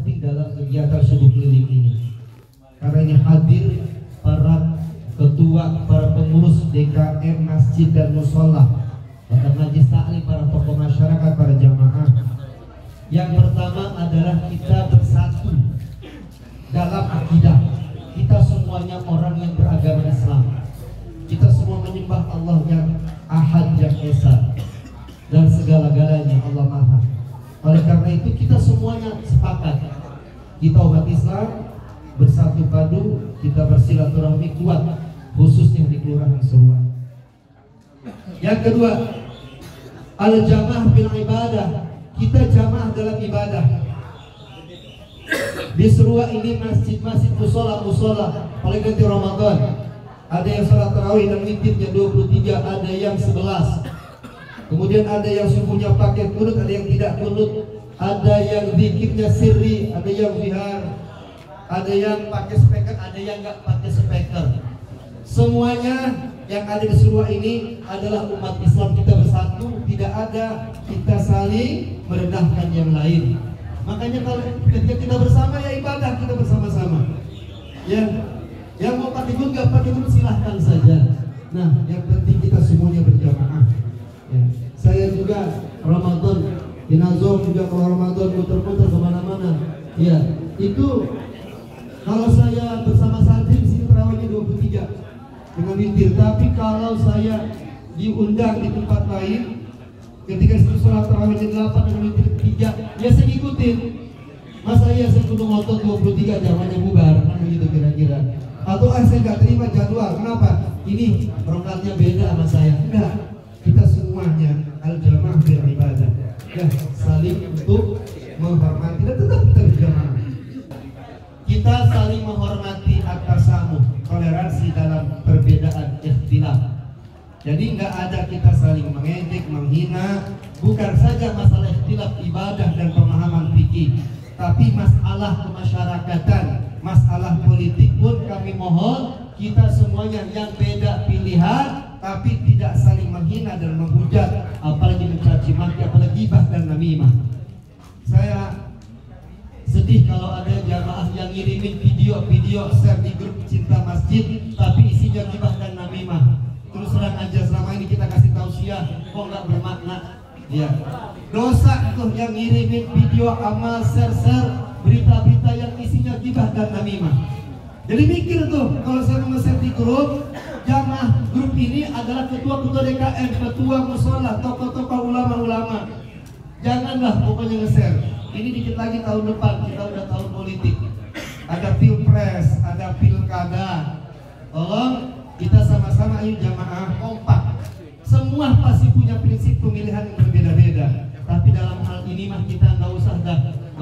penting dalam kegiatan subuh keliling ini. Karena ini hadir para ketua, para pengurus DKM masjid dan musola, para majlis taklim, para tokoh masyarakat, para jamaah. Yang pertama adalah kita bersatu dalam akidah. Kita semuanya orang yang beragama Islam. Kita semua menyembah Allah yang Ahad, yang Esa, dan segala-galanya Allah Maha. Oleh karena itu kita semuanya sepakat, kita umat Islam bersatu padu, kita bersilaturahmi kuat, khususnya di Kelurahan Seruan. Yang kedua, al-jamaah bil ibadah. Kita jamaah dalam ibadah. Di Seruan ini masjid-masjid, musola, paling nanti Ramadan ada yang salat tarawih dan witirnya 23, ada yang 11. Kemudian ada yang subuhnya pakai kunut, ada yang tidak kunut, ada yang zikirnya sirri, ada yang vihar, ada yang pakai speaker, ada yang nggak pakai speaker. Semuanya yang ada di Seruan ini adalah umat Islam, kita bersatu, tidak ada kita saling merendahkan yang lain. Makanya kalau ketika kita bersama ya ibadah, kita bersama-sama. Ya, yang mau pakai kunut nggak pakai kunut silahkan saja. Nah, yang penting kita semuanya berjamaah. Ya. Saya juga Ramadan, Inazom juga kalau Ramadan muter-muter kemana-mana. Ya, itu kalau saya bersama santri di sini terawihnya 23 dengan witir. Tapi kalau saya diundang di tempat lain, ketika sholat terawihnya 8 dengan witir 3, ya saya ngikutin. Masa iya saya kudu ngotot 23 zamannya bubar, kan begitu kira-kira. Atau saya nggak terima jadwal, kenapa? Ini rokatnya beda sama saya. Enggak, kita semuanya al-jamaah bil ibadah. Ya, saling untuk menghormati dan tetap kita berjamaah. Kita saling menghormati at-tasamuh, toleransi dalam perbedaan ikhtilaf. Jadi nggak ada kita saling mengejek, menghina. Bukan saja masalah ikhtilaf ibadah dan pemahaman fikih, tapi masalah kemasyarakatan, masalah politik pun kami mohon kita semuanya yang beda pilihan, tapi tidak saling menghina dan menghujat, apalagi mencaci maki, apalagi gibah dan namimah. Saya sedih kalau ada jamaah yang ngirimin video share di grup cinta masjid, tapi isinya gibah dan namimah. Terus terang aja, selama ini kita kasih tausiah, kok nggak bermakna? Ya, dosa tuh yang ngirimin video amal share berita-berita yang isinya gibah dan namimah. Jadi mikir tuh, kalau saya nge-share di grup, jamaah grup ini adalah ketua-ketua DKM, ketua musola, tokoh-tokoh ulama-ulama. Janganlah pokoknya nge-share. Ini dikit lagi tahun depan, kita udah tahun politik. Ada pilpres, ada pilkada. Tolong kita sama-sama ayo jamaah kompak. Semua pasti punya prinsip pemilihan yang berbeda-beda. Tapi dalam hal ini mah kita nggak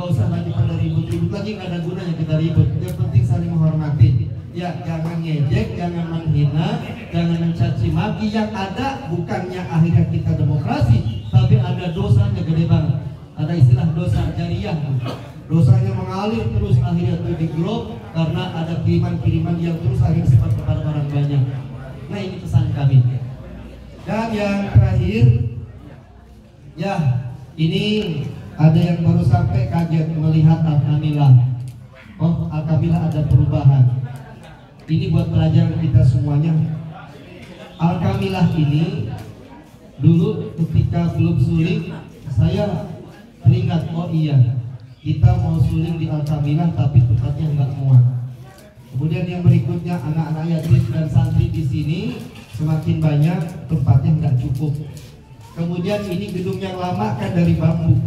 usah lagi pada ribut-ribut lagi, nggak ada gunanya kita ribut. Yang penting saling menghormati. Ya, jangan ngejek, jangan menghina, jangan mencaci maki. Yang ada bukannya akhirnya kita demokrasi, tapi ada dosanya gede banget. Ada istilah dosa jariah, dosanya mengalir terus akhirnya tuh di grup karena ada kiriman-kiriman yang terus akhirnya sempat kepada orang banyak. Nah, ini pesan kami. Dan yang terakhir, ya ini ada yang baru sampai kaget melihat Al-Kamilah. Oh, Al-Kamilah ada perubahan. Ini buat pelajaran kita semuanya. Al-Kamilah ini dulu ketika belum suling, saya teringat, oh iya, kita mau suling di Al-Kamilah tapi tempatnya nggak muat. Kemudian yang berikutnya anak-anak yatim dan santri di sini semakin banyak, tempatnya nggak cukup. Kemudian ini gedung yang lama kan dari bambu,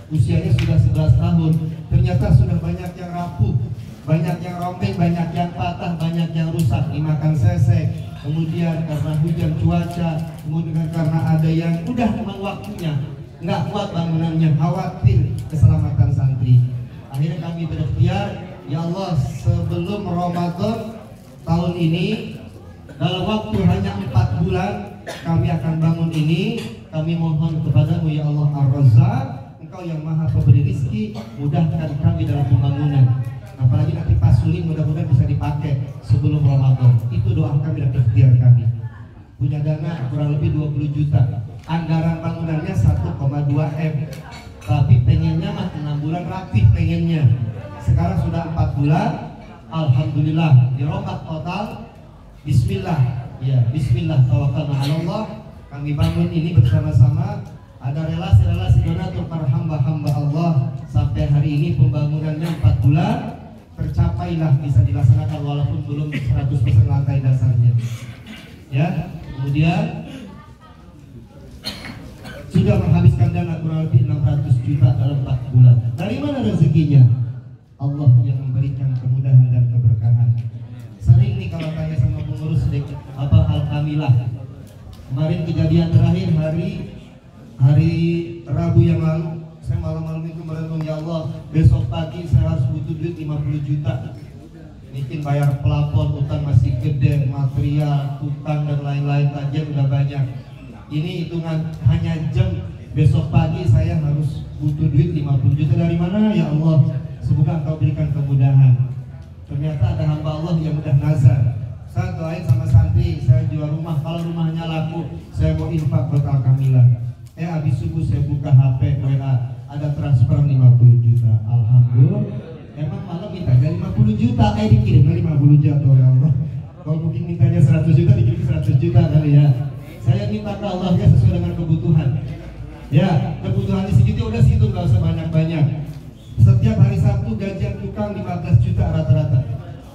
usianya sudah 11 tahun, ternyata sudah banyak yang rapuh, banyak yang rombeng, banyak yang patah, banyak yang rusak, dimakan sesek. Kemudian karena hujan cuaca, kemudian karena ada yang udah memang waktunya nggak kuat bangunannya, khawatir keselamatan santri. Akhirnya kami berikhtiar, ya Allah, sebelum Ramadan tahun ini, dalam waktu hanya 4 bulan kami akan bangun ini. Kami mohon kepadamu ya Allah Ar-Razzaq, Engkau yang maha pemberi rizki, mudahkan kami dalam pembangunan. Apalagi nanti pas suling mudah-mudahan bisa dipakai sebelum Ramadan. Itu doa kami dan ikhtiar kami. Punya dana kurang lebih 20 juta. Anggaran bangunannya 1,2 M. Tapi pengennya mah 6 bulan rapih pengennya. sekarang sudah 4 bulan. Alhamdulillah dirombak total. Bismillah, ya Bismillah tawakkalna 'ala Allah. Kami bangun ini bersama-sama. Ada relasi-relasi donatur para hamba-hamba Allah. Sampai hari ini pembangunannya 4 bulan tercapailah, bisa dilaksanakan walaupun belum 100% lantai dasarnya. Ya, kemudian sudah menghabiskan dana kurang lebih 600 juta dalam 4 bulan. Dari mana rezekinya? Allah yang memberikan kemudahan dan keberkahan. Sering nih kalau tanya sama pengurus sedikit apa alhamdulillah. Kemarin kejadian terakhir hari Rabu yang lalu, saya malam-malam itu merenung, ya Allah, besok pagi saya harus butuh duit 50 juta. Mungkin bayar pelapon, utang masih gede, material, utang dan lain-lain, tagihan udah banyak. Ini hitungan hanya jam, besok pagi saya harus butuh duit 50 juta. Dari mana ya Allah? Semoga Engkau berikan kemudahan. Ternyata ada hamba Allah yang udah nazar. Saya doain sama santri, saya jual rumah. Kalau rumahnya laku, saya mau infak buat Alhamdulillah. Habis subuh saya buka HP WA, ada transfer 50 juta. Alhamdulillah. Emang malam mintanya 50 juta, dikirimnya 50 juta ya Allah. Kalau mungkin mintanya 100 juta, dikirim 100 juta kali ya. Saya minta ke Allah ya sesuai dengan kebutuhan. Ya, kebutuhan di segitu udah segitu, nggak usah banyak-banyak. Setiap hari Sabtu gajian tukang 15 juta rata-rata.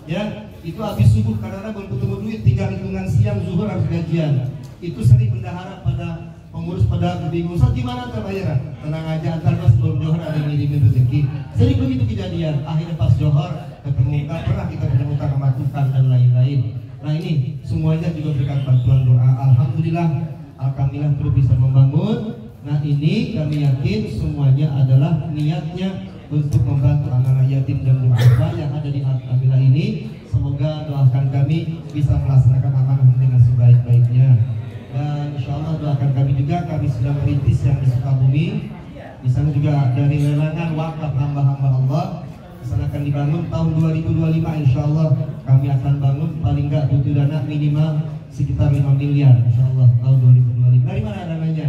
Ya, itu habis subuh karena belum ketemu duit, tinggal hitungan siang zuhur harus gajian. Itu sering bendahara pada pengurus pada bingung, "Ustaz gimana terbayar?" Tenang aja, antar pas sebelum johor ada yang ngirimin rezeki. Sering begitu kejadian. Akhirnya pas johor ketemu, nggak pernah kita bertemu sama tukang dan lain-lain. Nah ini semuanya juga berkat bantuan doa. Alhamdulillah terus bisa membangun. Nah ini kami yakin semuanya adalah niatnya untuk membantu anak-anak yatim dan duafa yang ada di Alhamdulillah ini. Semoga doakan kami bisa melaksanakan amanah dengan sebaik-baiknya. Dan insya Allah doakan kami juga, kami sedang merintis yang di Sukabumi. Di sana juga dari lelangan wakaf hamba-hamba Allah. Di sana akan dibangun tahun 2025 insya Allah kami akan bangun, paling nggak butuh dana minimal sekitar 5 miliar insya Allah tahun 2025. Dari mana dananya?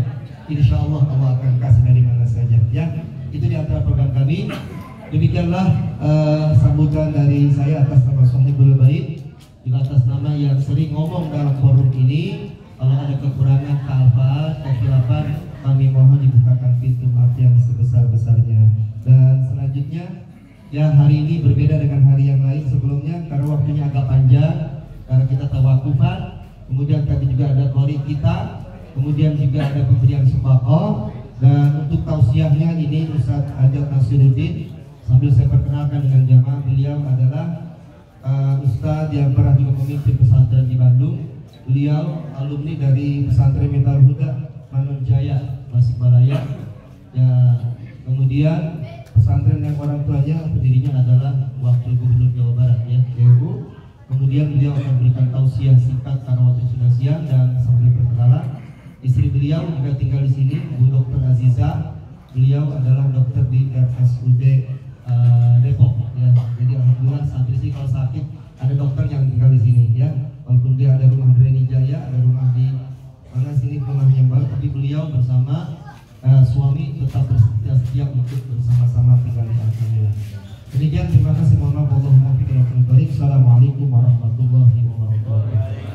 Insya Allah Allah akan kasih dari mana saja ya. Itu di antara program kami. Demikianlah sambutan dari saya atas nama Sohibul Bait, juga atas nama yang sering ngomong dalam forum ini. Kalau ada kekurangan, kealpaan, kekhilafan, kami mohon dibukakan pintu maaf yang sebesar-besarnya. Dan selanjutnya, ya hari ini berbeda dengan hari yang lain sebelumnya karena waktunya agak panjang, karena kita tawakufan. Kemudian tadi juga ada qori kita, kemudian juga ada pemberian sembako. Dan untuk tausiahnya ini Ustaz Ajat Nasiruddin. Sambil saya perkenalkan dengan jamaah, beliau adalah Ustaz yang pernah juga memimpin pesantren di Bandung. Beliau alumni dari pesantren Metal Huda Manunjaya Tasikmalaya. Ya, kemudian pesantren yang orang tuanya pendirinya adalah Wakil Gubernur Jawa Barat ya, DU. Kemudian beliau akan berikan tausiah singkat karena waktu sudah siang. Dan sambil perkenalan, istri beliau juga tinggal di sini, Bu Dr. Aziza. Beliau adalah dokter di RSUD Depok ya. Jadi alhamdulillah santri sih kalau sakit ada dokter yang tinggal di sini ya. Walaupun dia ada rumah di Reni Jaya, ada rumah di mana sini rumahnya baru, tapi beliau bersama suami tetap bersedia untuk bersama-sama tinggal di Alhamdulillah. Demikian, terima kasih, mohon maaf. Assalamualaikum warahmatullahi wabarakatuh.